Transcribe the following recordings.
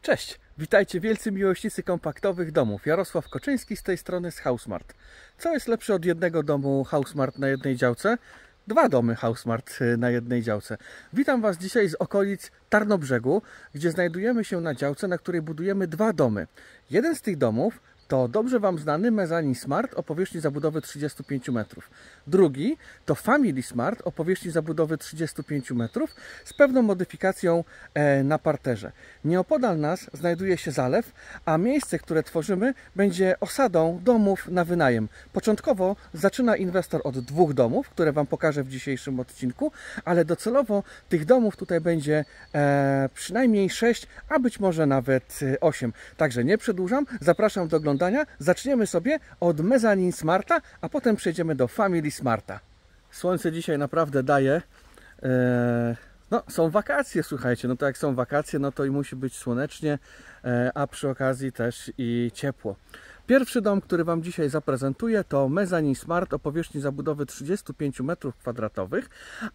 Cześć, witajcie wielcy miłośnicy kompaktowych domów. Jarosław Koczyński z tej strony z Housemart. Co jest lepsze od jednego domu Housemart na jednej działce? Dwa domy Housemart na jednej działce. Witam Was dzisiaj z okolic Tarnobrzegu, gdzie znajdujemy się na działce, na której budujemy dwa domy. Jeden z tych domów to dobrze Wam znany Mezzanine Smart o powierzchni zabudowy 35 metrów. Drugi to Family Smart o powierzchni zabudowy 35 metrów z pewną modyfikacją na parterze. Nieopodal nas znajduje się zalew, a miejsce, które tworzymy, będzie osadą domów na wynajem. Początkowo zaczyna inwestor od dwóch domów, które Wam pokażę w dzisiejszym odcinku, ale docelowo tych domów tutaj będzie przynajmniej 6, a być może nawet 8. Także nie przedłużam, zapraszam do oglądania. Zaczniemy sobie od Mezzanine Smarta, a potem przejdziemy do Family Smarta. Słońce dzisiaj naprawdę daje. No, są wakacje, słuchajcie. No to jak są wakacje, no to i musi być słonecznie, a przy okazji też i ciepło. Pierwszy dom, który Wam dzisiaj zaprezentuję, to Mezzanine Smart o powierzchni zabudowy 35 m2,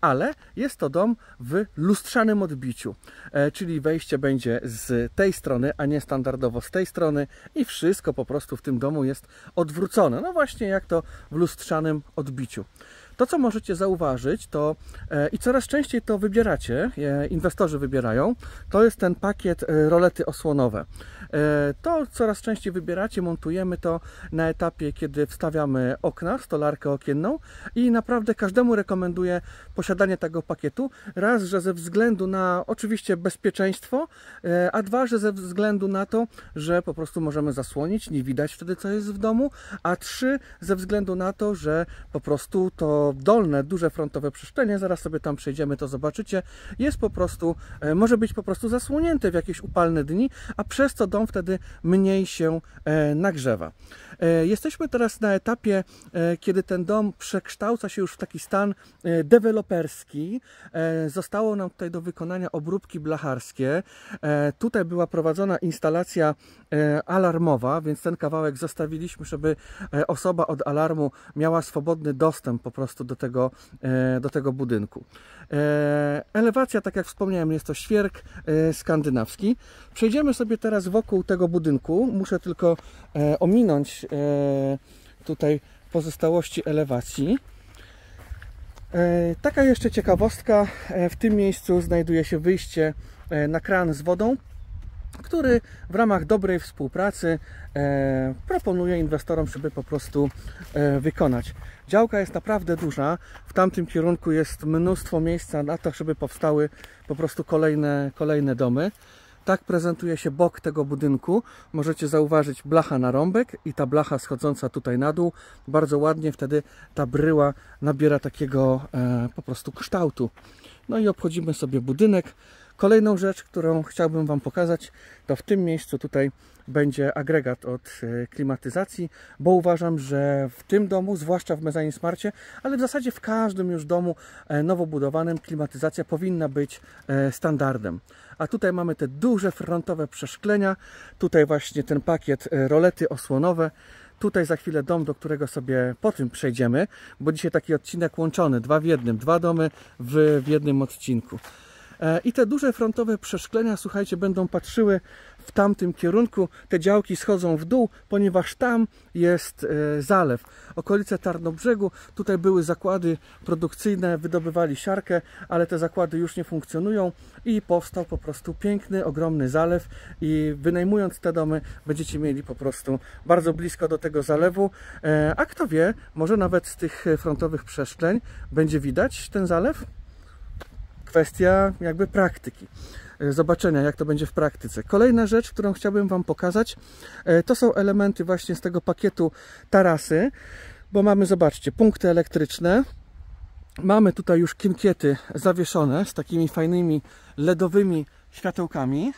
ale jest to dom w lustrzanym odbiciu, czyli wejście będzie z tej strony, a nie standardowo z tej strony i wszystko po prostu w tym domu jest odwrócone. No właśnie jak to w lustrzanym odbiciu. To, co możecie zauważyć, to i coraz częściej to wybieracie, inwestorzy wybierają, to jest ten pakiet rolety osłonowe. To coraz częściej wybieracie, montujemy to na etapie, kiedy wstawiamy okna, stolarkę okienną i naprawdę każdemu rekomenduję posiadanie tego pakietu. Raz, że ze względu na oczywiście bezpieczeństwo, a dwa, że ze względu na to, że po prostu możemy zasłonić, nie widać wtedy, co jest w domu, a trzy, ze względu na to, że po prostu to dolne, duże frontowe przeszklenie, zaraz sobie tam przejdziemy, to zobaczycie, jest po prostu, może być po prostu zasłonięte w jakieś upalne dni, a przez co dom wtedy mniej się nagrzewa. Jesteśmy teraz na etapie, kiedy ten dom przekształca się już w taki stan deweloperski. Zostało nam tutaj do wykonania obróbki blacharskie. Tutaj była prowadzona instalacja alarmowa, więc ten kawałek zostawiliśmy, żeby osoba od alarmu miała swobodny dostęp po prostu do tego budynku. Elewacja, tak jak wspomniałem, jest to świerk skandynawski. Przejdziemy sobie teraz wokół tego budynku. Muszę tylko ominąć tutaj pozostałości elewacji. Taka jeszcze ciekawostka. W tym miejscu znajduje się wyjście na kran z wodą, który w ramach dobrej współpracy proponuje inwestorom, żeby po prostu wykonać. Działka jest naprawdę duża, w tamtym kierunku jest mnóstwo miejsca na to, żeby powstały po prostu kolejne domy. Tak prezentuje się bok tego budynku. Możecie zauważyć blacha na rąbek i ta blacha schodząca tutaj na dół. Bardzo ładnie wtedy ta bryła nabiera takiego po prostu kształtu. No i obchodzimy sobie budynek. Kolejną rzecz, którą chciałbym Wam pokazać, to w tym miejscu tutaj będzie agregat od klimatyzacji, bo uważam, że w tym domu, zwłaszcza w Mezzanine Smarcie, ale w zasadzie w każdym już domu nowo budowanym klimatyzacja powinna być standardem. A tutaj mamy te duże frontowe przeszklenia, tutaj właśnie ten pakiet rolety osłonowe. Tutaj za chwilę dom, do którego sobie po tym przejdziemy, bo dzisiaj taki odcinek łączony, dwa w jednym, dwa domy w jednym odcinku. I te duże frontowe przeszklenia, słuchajcie, będą patrzyły w tamtym kierunku. Te działki schodzą w dół, ponieważ tam jest zalew. Okolice Tarnobrzegu, tutaj były zakłady produkcyjne, wydobywali siarkę, ale te zakłady już nie funkcjonują i powstał po prostu piękny, ogromny zalew i wynajmując te domy będziecie mieli po prostu bardzo blisko do tego zalewu, a kto wie, może nawet z tych frontowych przeszkleń będzie widać ten zalew. Kwestia jakby praktyki, zobaczenia jak to będzie w praktyce. Kolejna rzecz, którą chciałbym Wam pokazać, to są elementy właśnie z tego pakietu tarasy, bo mamy, zobaczcie, punkty elektryczne, mamy tutaj już kinkiety zawieszone z takimi fajnymi LEDowymi światełkami,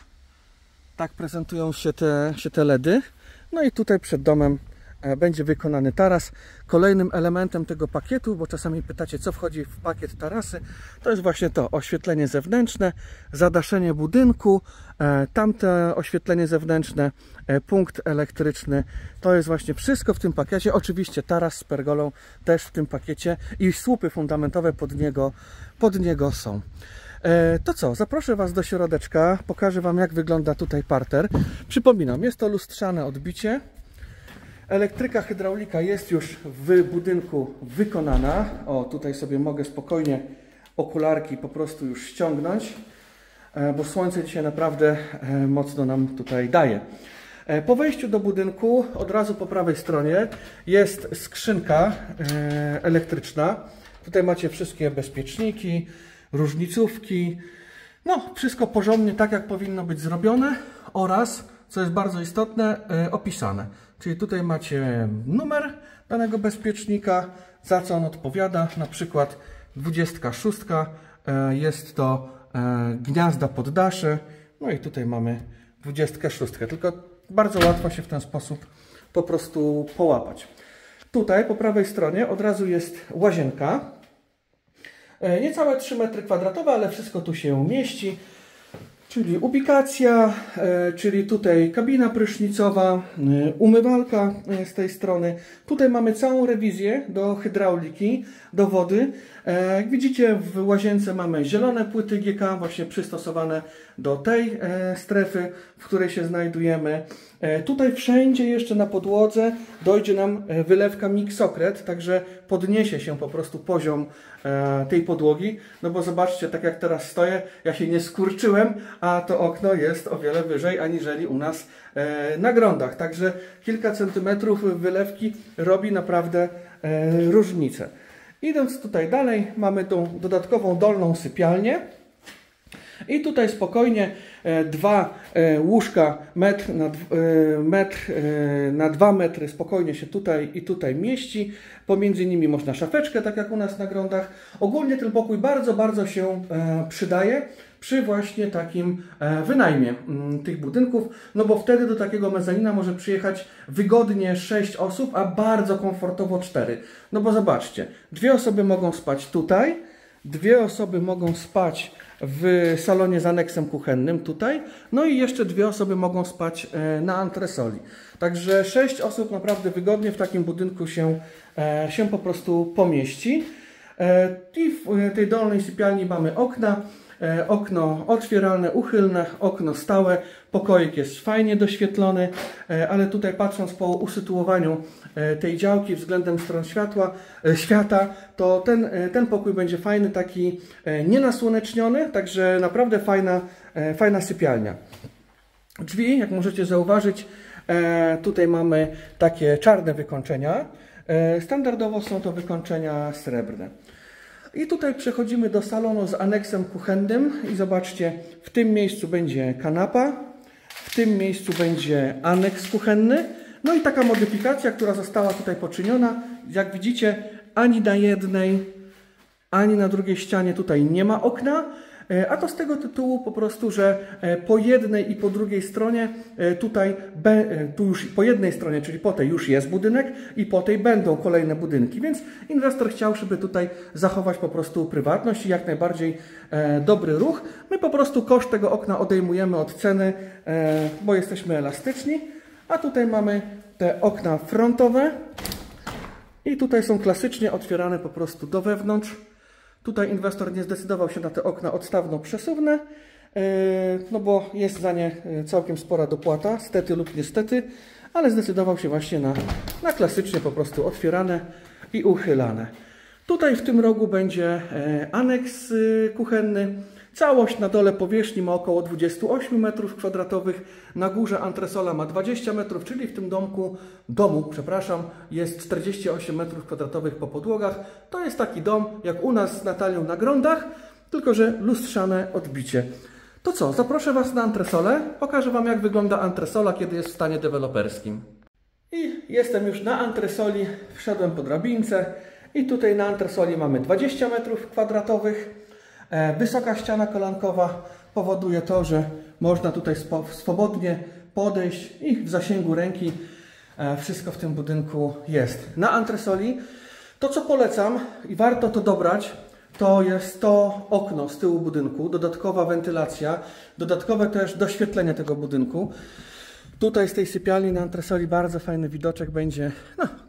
tak prezentują się te LEDy, no i tutaj przed domem będzie wykonany taras. Kolejnym elementem tego pakietu, bo czasami pytacie, co wchodzi w pakiet tarasy, to jest właśnie to oświetlenie zewnętrzne, zadaszenie budynku, tamte oświetlenie zewnętrzne, punkt elektryczny. To jest właśnie wszystko w tym pakiecie. Oczywiście taras z pergolą też w tym pakiecie i słupy fundamentowe pod niego są. To co, zaproszę Was do środeczka, pokażę Wam, jak wygląda tutaj parter. Przypominam, jest to lustrzane odbicie. Elektryka, hydraulika jest już w budynku wykonana. O, tutaj sobie mogę spokojnie okularki po prostu już ściągnąć, bo słońce dzisiaj naprawdę mocno nam tutaj daje. Po wejściu do budynku, od razu po prawej stronie jest skrzynka elektryczna. Tutaj macie wszystkie bezpieczniki, różnicówki. No, wszystko porządnie, tak jak powinno być zrobione oraz, co jest bardzo istotne, opisane. Czyli tutaj macie numer danego bezpiecznika, za co on odpowiada. Na przykład 26 jest to gniazda poddasze. No i tutaj mamy 26. Tylko bardzo łatwo się w ten sposób po prostu połapać. Tutaj po prawej stronie od razu jest łazienka. Niecałe 3 m2, ale wszystko tu się mieści. Czyli ubikacja, czyli tutaj kabina prysznicowa, umywalka z tej strony. Tutaj mamy całą rewizję do hydrauliki, do wody. Jak widzicie, w łazience mamy zielone płyty GK, właśnie przystosowane do tej strefy, w której się znajdujemy. Tutaj wszędzie jeszcze na podłodze dojdzie nam wylewka Mixokret, także podniesie się po prostu poziom tej podłogi. No bo zobaczcie, tak jak teraz stoję, ja się nie skurczyłem, a to okno jest o wiele wyżej aniżeli u nas na grądach. Także kilka centymetrów wylewki robi naprawdę różnicę. Idąc tutaj dalej, mamy tą dodatkową dolną sypialnię. I tutaj spokojnie 2 łóżka metr na 2 metry spokojnie się tutaj i tutaj mieści. Pomiędzy nimi można szafeczkę, tak jak u nas na grądach. Ogólnie ten pokój bardzo się przydaje przy właśnie takim wynajmie tych budynków, no bo wtedy do takiego mezanina może przyjechać wygodnie 6 osób, a bardzo komfortowo 4. No bo zobaczcie, 2 osoby mogą spać tutaj, 2 osoby mogą spać w salonie z aneksem kuchennym tutaj, no i jeszcze 2 osoby mogą spać na antresoli. Także 6 osób naprawdę wygodnie w takim budynku się po prostu pomieści. I w tej dolnej sypialni mamy okna. Okno otwieralne, uchylne, okno stałe, pokoik jest fajnie doświetlony, ale tutaj patrząc po usytuowaniu tej działki względem stron świata, to ten pokój będzie fajny, taki nienasłoneczniony, także naprawdę fajna sypialnia. Drzwi, jak możecie zauważyć, tutaj mamy takie czarne wykończenia, standardowo są to wykończenia srebrne. I tutaj przechodzimy do salonu z aneksem kuchennym i zobaczcie, w tym miejscu będzie kanapa, w tym miejscu będzie aneks kuchenny. No i taka modyfikacja, która została tutaj poczyniona. Jak widzicie, ani na jednej, ani na drugiej ścianie tutaj nie ma okna, a to z tego tytułu po prostu, że po jednej i po drugiej stronie tu już po jednej stronie, czyli po tej już jest budynek i po tej będą kolejne budynki, więc inwestor chciał, żeby tutaj zachować po prostu prywatność i jak najbardziej dobry ruch. My po prostu koszt tego okna odejmujemy od ceny, bo jesteśmy elastyczni, a tutaj mamy te okna frontowe i tutaj są klasycznie otwierane po prostu do wewnątrz. Tutaj inwestor nie zdecydował się na te okna odstawno-przesuwne, no bo jest za nie całkiem spora dopłata, stety lub niestety, ale zdecydował się właśnie na klasycznie po prostu otwierane i uchylane. Tutaj w tym rogu będzie aneks kuchenny. Całość na dole powierzchni ma około 28 m2, na górze antresola ma 20 metrów, czyli w tym domu jest 48 m2 po podłogach. To jest taki dom jak u nas z Natalią na grądach, tylko że lustrzane odbicie. To co, zaproszę Was na antresolę, pokażę Wam jak wygląda antresola, kiedy jest w stanie deweloperskim. I jestem już na antresoli, wszedłem po drabince i tutaj na antresoli mamy 20 m2. Wysoka ściana kolankowa powoduje to, że można tutaj swobodnie podejść i w zasięgu ręki wszystko w tym budynku jest. Na antresoli to, co polecam i warto to dobrać, to jest to okno z tyłu budynku, dodatkowa wentylacja, dodatkowe też doświetlenie tego budynku. Tutaj z tej sypialni na antresoli bardzo fajny widoczek będzie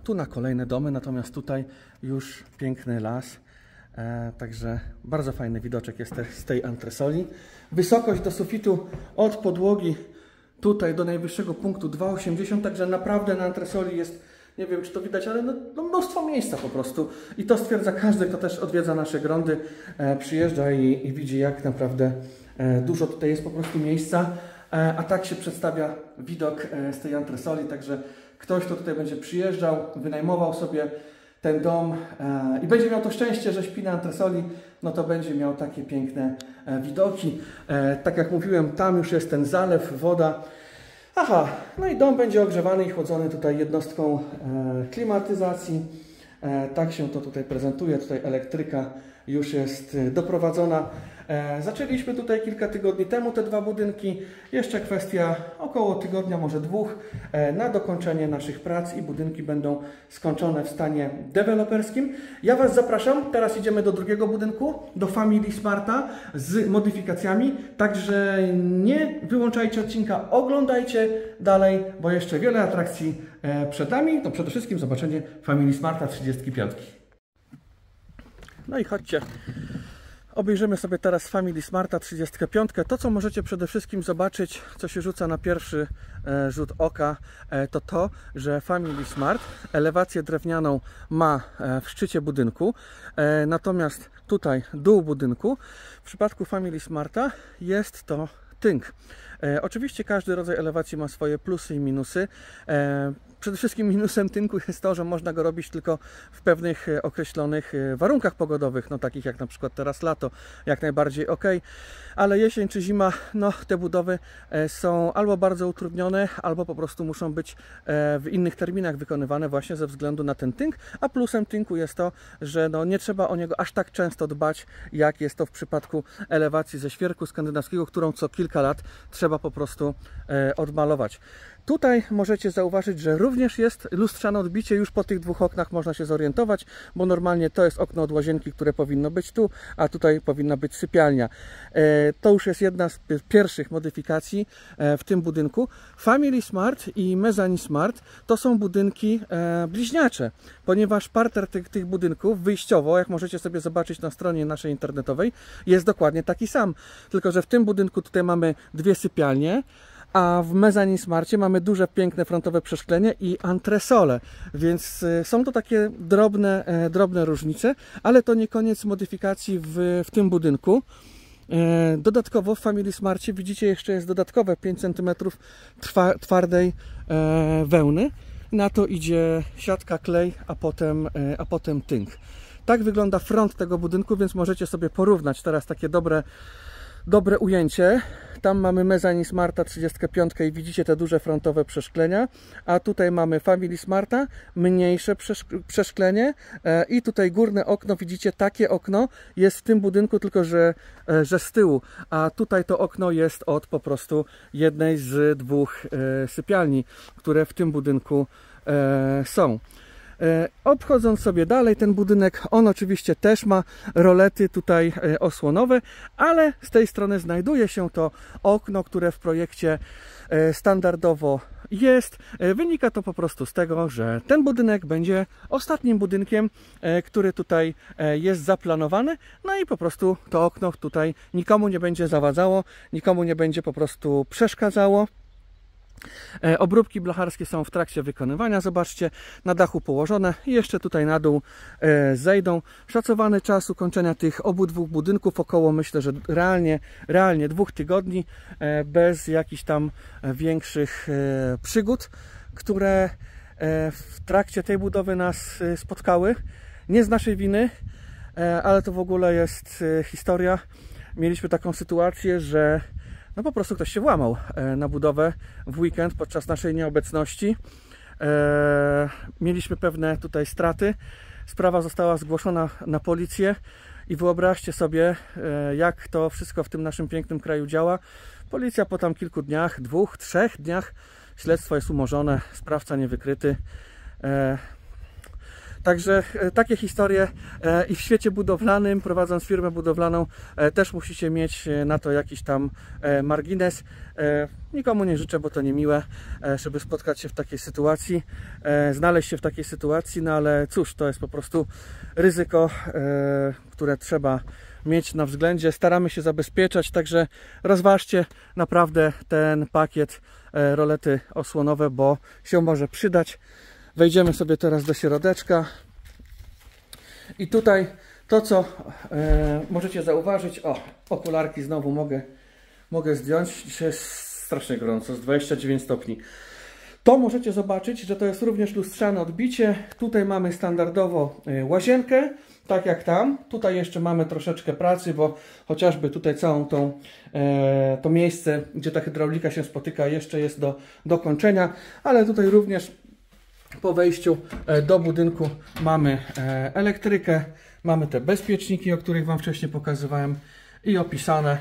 tu na kolejne domy, natomiast tutaj już piękny las. Także bardzo fajny widoczek jest z tej antresoli. Wysokość do sufitu od podłogi tutaj do najwyższego punktu 2,80, także naprawdę na antresoli jest, nie wiem czy to widać, ale no mnóstwo miejsca po prostu. I to stwierdza każdy, kto też odwiedza nasze grądy, przyjeżdża i widzi, jak naprawdę dużo tutaj jest po prostu miejsca. A tak się przedstawia widok z tej antresoli, także ktoś, kto tutaj będzie przyjeżdżał, wynajmował sobie ten dom i będzie miał to szczęście, że śpi na antresoli, no to będzie miał takie piękne widoki. Tak jak mówiłem, tam już jest ten zalew, woda. Aha, no i dom będzie ogrzewany i chłodzony tutaj jednostką klimatyzacji. Tak się to tutaj prezentuje. Tutaj elektryka już jest doprowadzona. Zaczęliśmy tutaj kilka tygodni temu te dwa budynki. Jeszcze kwestia około tygodnia, może dwóch, na dokończenie naszych prac i budynki będą skończone w stanie deweloperskim. Ja Was zapraszam. Teraz idziemy do drugiego budynku, do Family Smarta z modyfikacjami. Także nie wyłączajcie odcinka, oglądajcie dalej, bo jeszcze wiele atrakcji przed nami. To przede wszystkim zobaczenie Family Smarta 35. No i chodźcie. Obejrzymy sobie teraz Family Smarta 35. To, co możecie przede wszystkim zobaczyć, co się rzuca na pierwszy rzut oka, to, że Family Smart elewację drewnianą ma w szczycie budynku, natomiast tutaj dół budynku w przypadku Family Smarta jest to tynk. Oczywiście każdy rodzaj elewacji ma swoje plusy i minusy. Przede wszystkim minusem tynku jest to, że można go robić tylko w pewnych określonych warunkach pogodowych, no takich jak na przykład teraz lato, jak najbardziej ok, ale jesień czy zima, no te budowy są albo bardzo utrudnione, albo po prostu muszą być w innych terminach wykonywane właśnie ze względu na ten tynk, a plusem tynku jest to, że no nie trzeba o niego aż tak często dbać, jak jest to w przypadku elewacji ze świerku skandynawskiego, którą co kilka lat trzeba po prostu odmalować. Tutaj możecie zauważyć, że również jest lustrzane odbicie, już po tych dwóch oknach można się zorientować, bo normalnie to jest okno od łazienki, które powinno być tu, a tutaj powinna być sypialnia. To już jest jedna z pierwszych modyfikacji w tym budynku. Family Smart i Mezzanine Smart to są budynki bliźniacze, ponieważ parter tych budynków wyjściowo, jak możecie sobie zobaczyć na stronie naszej internetowej, jest dokładnie taki sam, tylko że w tym budynku tutaj mamy dwie sypialnie, a w Mezzanine Smarcie mamy duże, piękne frontowe przeszklenie i antresole, więc są to takie drobne różnice, ale to nie koniec modyfikacji w tym budynku. Dodatkowo w Family Smarcie widzicie, jeszcze jest dodatkowe 5 cm twardej wełny. Na to idzie siatka, klej, a potem tynk. Tak wygląda front tego budynku, więc możecie sobie porównać teraz takie dobre ujęcie. Tam mamy Mezzanine Smarta 35 i widzicie te duże frontowe przeszklenia, a tutaj mamy Family Smarta, mniejsze przeszklenie i tutaj górne okno, widzicie, takie okno jest w tym budynku, tylko że z tyłu, a tutaj to okno jest od po prostu jednej z dwóch sypialni, które w tym budynku są. Obchodząc sobie dalej ten budynek, on oczywiście też ma rolety tutaj osłonowe, ale z tej strony znajduje się to okno, które w projekcie standardowo jest. Wynika to po prostu z tego, że ten budynek będzie ostatnim budynkiem, który tutaj jest zaplanowany, no i po prostu to okno tutaj nikomu nie będzie zawadzało, nikomu nie będzie po prostu przeszkadzało. Obróbki blacharskie są w trakcie wykonywania, zobaczcie, na dachu położone i jeszcze tutaj na dół zejdą. Szacowany czas ukończenia tych obydwu budynków około, myślę, że realnie 2 tygodni, bez jakichś tam większych przygód, które w trakcie tej budowy nas spotkały. Nie z naszej winy, ale to w ogóle jest historia. Mieliśmy taką sytuację, że no po prostu ktoś się włamał na budowę w weekend podczas naszej nieobecności. Mieliśmy pewne tutaj straty. Sprawa została zgłoszona na policję i wyobraźcie sobie, jak to wszystko w tym naszym pięknym kraju działa. Policja po tam kilku dniach, 2-3 dniach, śledztwo jest umorzone, sprawca niewykryty. Także takie historie i w świecie budowlanym, prowadząc firmę budowlaną, też musicie mieć na to jakiś tam margines. Nikomu nie życzę, bo to niemiłe, żeby spotkać się w takiej sytuacji, znaleźć się w takiej sytuacji, no ale cóż, to jest po prostu ryzyko, które trzeba mieć na względzie. Staramy się zabezpieczać, także rozważcie naprawdę ten pakiet rolety osłonowe, bo się może przydać. Wejdziemy sobie teraz do środeczka i tutaj to, co możecie zauważyć, okularki znowu mogę zdjąć. Dzisiaj jest strasznie gorąco, z 29 stopni. To możecie zobaczyć, że to jest również lustrzane odbicie. Tutaj mamy standardowo łazienkę, tak jak tam. Tutaj jeszcze mamy troszeczkę pracy, bo chociażby tutaj całą to miejsce, gdzie ta hydraulika się spotyka, jeszcze jest do dokończenia, ale tutaj również po wejściu do budynku mamy elektrykę, mamy te bezpieczniki, o których Wam wcześniej pokazywałem i opisane,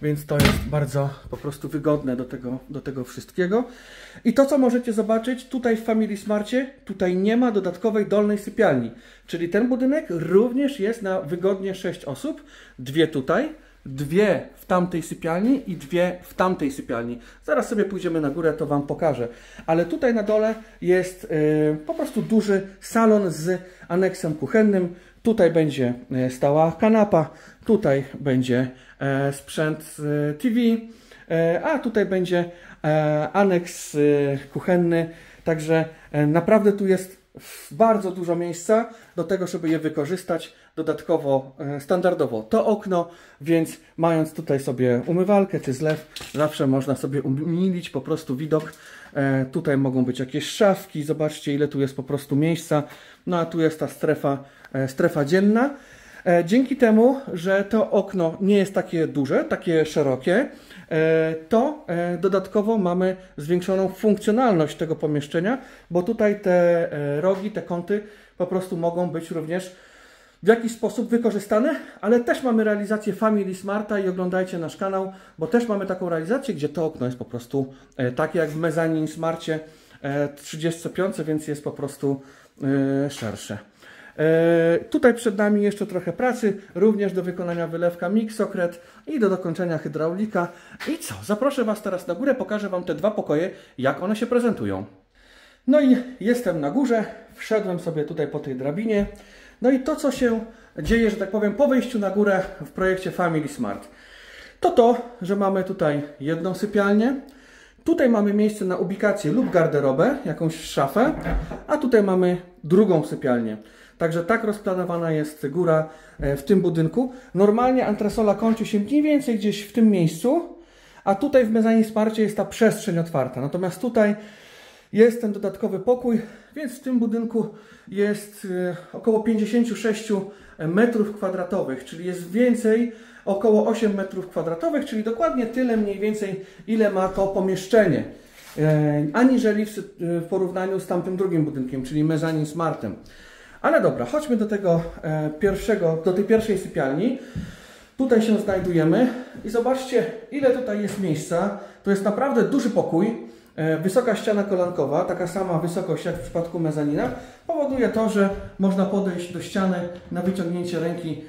więc to jest bardzo po prostu wygodne do tego wszystkiego. I to, co możecie zobaczyć tutaj w Family Smarcie, tutaj nie ma dodatkowej dolnej sypialni, czyli ten budynek również jest na wygodnie 6 osób, 2 tutaj, 2 w tamtej sypialni i 2 w tamtej sypialni. Zaraz sobie pójdziemy na górę, to Wam pokażę. Ale tutaj na dole jest po prostu duży salon z aneksem kuchennym. Tutaj będzie stała kanapa, tutaj będzie sprzęt TV, a tutaj będzie aneks kuchenny. Także naprawdę tu jest bardzo dużo miejsca do tego, żeby je wykorzystać. Dodatkowo standardowo to okno, więc mając tutaj sobie umywalkę czy zlew, zawsze można sobie umilić po prostu widok. Tutaj mogą być jakieś szafki, zobaczcie, ile tu jest po prostu miejsca. No a tu jest ta strefa dzienna. Dzięki temu, że to okno nie jest takie duże, takie szerokie, to dodatkowo mamy zwiększoną funkcjonalność tego pomieszczenia, bo tutaj te rogi, te kąty po prostu mogą być również w jakiś sposób wykorzystane, ale też mamy realizację Family Smarta i oglądajcie nasz kanał, bo też mamy taką realizację, gdzie to okno jest po prostu takie jak w Mezzanine Smarcie 35, więc jest po prostu szersze. Tutaj przed nami jeszcze trochę pracy, również do wykonania wylewka Mixokret i do dokończenia hydraulika. I co? Zaproszę Was teraz na górę, pokażę Wam te 2 pokoje, jak one się prezentują. No i jestem na górze, wszedłem sobie tutaj po tej drabinie. No i to, co się dzieje, że tak powiem, po wejściu na górę w projekcie Family Smart, to, że mamy tutaj jedną sypialnię, tutaj mamy miejsce na ubikację lub garderobę, jakąś szafę, a tutaj mamy drugą sypialnię. Także tak rozplanowana jest góra w tym budynku. Normalnie antresola kończy się mniej więcej gdzieś w tym miejscu, a tutaj w Mezzanine Smarcie jest ta przestrzeń otwarta. Natomiast tutaj jest ten dodatkowy pokój, więc w tym budynku jest około 56 metrów kwadratowych, czyli jest więcej, około 8 metrów kwadratowych, czyli dokładnie tyle mniej więcej, ile ma to pomieszczenie, aniżeli w porównaniu z tamtym drugim budynkiem, czyli Mezzanine Smartem. Ale dobra, chodźmy do tego do tej pierwszej sypialni. Tutaj się znajdujemy i zobaczcie, ile tutaj jest miejsca. To jest naprawdę duży pokój. Wysoka ściana kolankowa, taka sama wysokość jak w przypadku mezanina, powoduje to, że można podejść do ściany na wyciągnięcie ręki.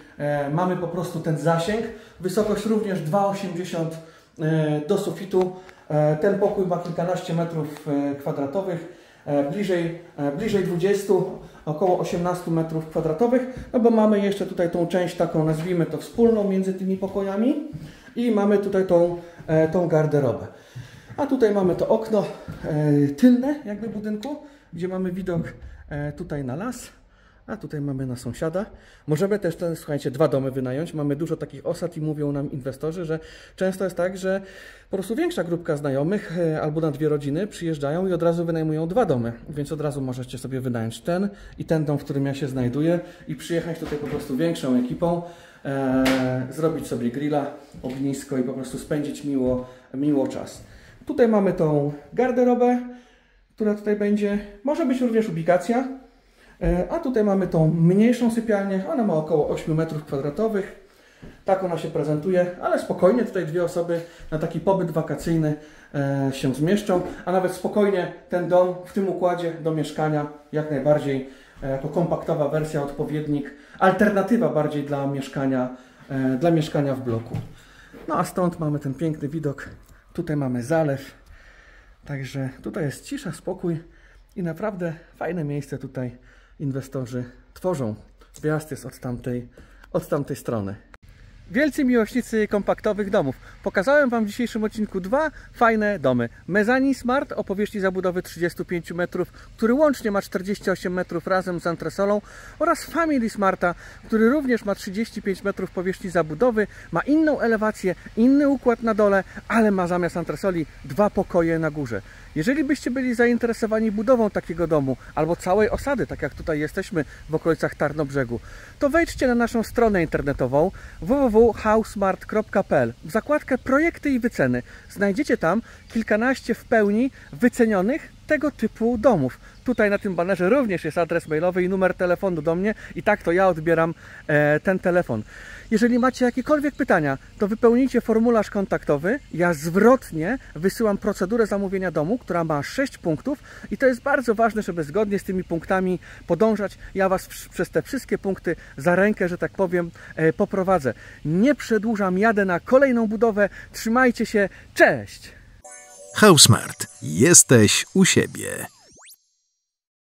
Mamy po prostu ten zasięg. Wysokość również 2,80 do sufitu. Ten pokój ma kilkanaście metrów kwadratowych. Bliżej 20, około 18 metrów kwadratowych, no bo mamy jeszcze tutaj tą część taką, nazwijmy to wspólną między tymi pokojami i mamy tutaj tą garderobę. A tutaj mamy to okno tylne jakby budynku, gdzie mamy widok tutaj na las, a tutaj mamy na sąsiada. Możemy też, słuchajcie, 2 domy wynająć. Mamy dużo takich osad i mówią nam inwestorzy, że często jest tak, że po prostu większa grupka znajomych albo na 2 rodziny przyjeżdżają i od razu wynajmują 2 domy. Więc od razu możecie sobie wynająć ten i ten dom, w którym ja się znajduję i przyjechać tutaj po prostu większą ekipą, zrobić sobie grilla, ognisko i po prostu spędzić miło czas. Tutaj mamy tą garderobę, która tutaj będzie. Może być również ubikacja. A tutaj mamy tą mniejszą sypialnię. Ona ma około 8 metrów kwadratowych. Tak ona się prezentuje, ale spokojnie tutaj dwie osoby na taki pobyt wakacyjny się zmieszczą, a nawet spokojnie ten dom w tym układzie do mieszkania jak najbardziej jako kompaktowa wersja, odpowiednik, alternatywa bardziej dla mieszkania w bloku. No a stąd mamy ten piękny widok, tutaj mamy zalew, także tutaj jest cisza, spokój i naprawdę fajne miejsce tutaj inwestorzy tworzą. Wjazd jest od tamtej strony. Wielcy miłośnicy kompaktowych domów, pokazałem Wam w dzisiejszym odcinku dwa fajne domy. Mezzanine Smart o powierzchni zabudowy 35 metrów, który łącznie ma 48 metrów razem z antresolą, oraz Family Smarta, który również ma 35 metrów powierzchni zabudowy, ma inną elewację, inny układ na dole, ale ma zamiast antresoli dwa pokoje na górze. Jeżeli byście byli zainteresowani budową takiego domu albo całej osady, tak jak tutaj jesteśmy w okolicach Tarnobrzegu, to wejdźcie na naszą stronę internetową www.housesmart.pl. W zakładkę projekty i wyceny znajdziecie tam kilkanaście w pełni wycenionych tego typu domów. Tutaj na tym banerze również jest adres mailowy i numer telefonu do mnie i tak to ja odbieram ten telefon. Jeżeli macie jakiekolwiek pytania, to wypełnijcie formularz kontaktowy. Ja zwrotnie wysyłam procedurę zamówienia domu, która ma 6 punktów i to jest bardzo ważne, żeby zgodnie z tymi punktami podążać. Ja Was przez te wszystkie punkty za rękę, że tak powiem, poprowadzę. Nie przedłużam, jadę na kolejną budowę. Trzymajcie się, cześć! Housesmart. Jesteś u siebie.